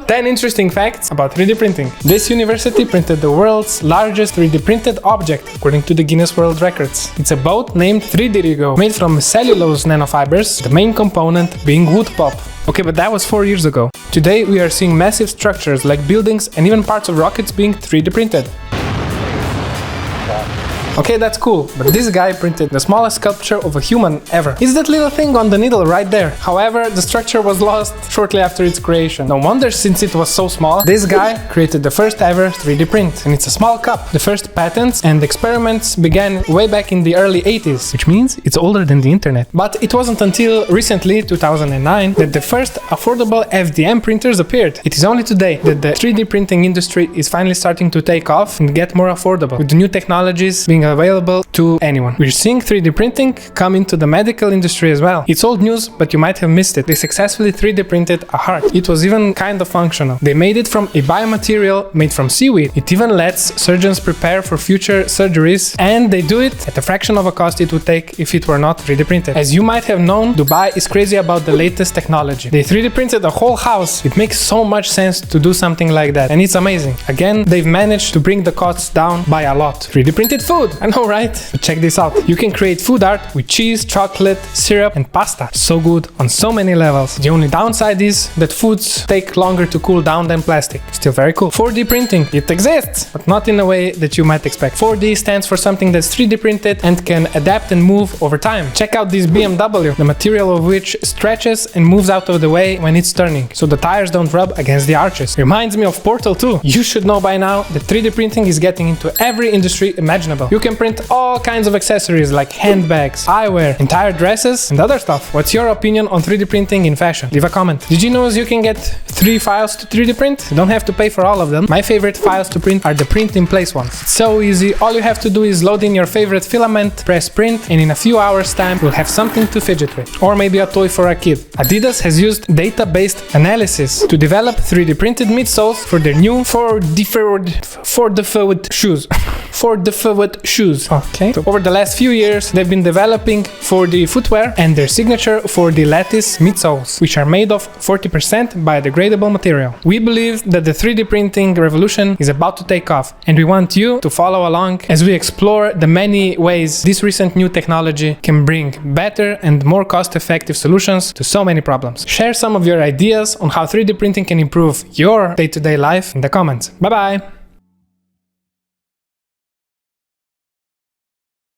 10 interesting facts about 3D printing. This university printed the world's largest 3D printed object, according to the Guinness World Records. It's a boat named 3D made from cellulose nanofibers, the main component being wood pulp. Okay, but that was 4 years ago. Today we are seeing massive structures like buildings and even parts of rockets being 3D printed. Okay, that's cool, but this guy printed the smallest sculpture of a human ever. It's that little thing on the needle right there. However, the structure was lost shortly after its creation. No wonder, since it was so small, this guy created the first ever 3D print, and it's a small cup. The first patents and experiments began way back in the early 80s, which means it's older than the internet. But it wasn't until recently, 2009, that the first affordable FDM printers appeared. It is only today that the 3D printing industry is finally starting to take off and get more affordable, with the new technologies being available to anyone. We're seeing 3D printing come into the medical industry as well. It's old news, but you might have missed it. They successfully 3D printed a heart. It was even kind of functional. They made it from a biomaterial made from seaweed. It even lets surgeons prepare for future surgeries, and they do it at a fraction of a cost it would take if it were not 3D printed. As you might have known, Dubai is crazy about the latest technology. They 3D printed a whole house. It makes so much sense to do something like that, and it's amazing. Again, they've managed to bring the costs down by a lot. 3D printed food! I know, right? But check this out. You can create food art with cheese, chocolate, syrup, and pasta. So good on so many levels. The only downside is that foods take longer to cool down than plastic. Still very cool. 4D printing. It exists, but not in a way that you might expect. 4D stands for something that's 3D printed and can adapt and move over time. Check out this BMW, the material of which stretches and moves out of the way when it's turning, so the tires don't rub against the arches. Reminds me of Portal 2. You should know by now that 3D printing is getting into every industry imaginable. You can print all kinds of accessories like handbags, eyewear, entire dresses, and other stuff. What's your opinion on 3D printing in fashion? Leave a comment. Did you know you can get 3 files to 3D print? You don't have to pay for all of them. My favorite files to print are the print in place ones. It's so easy. All you have to do is load in your favorite filament, press print, and in a few hours time you'll have something to fidget with. Or maybe a toy for a kid. Adidas has used data-based analysis to develop 3D printed midsoles for their new for the foot shoes. For the foot shoes. Okay. So over the last few years, they've been developing 4D footwear and their signature 4D lattice midsoles, which are made of 40% biodegradable material. We believe that the 3D printing revolution is about to take off, and we want you to follow along as we explore the many ways this recent new technology can bring better and more cost-effective solutions to so many problems. Share some of your ideas on how 3D printing can improve your day-to-day life in the comments. Bye-bye!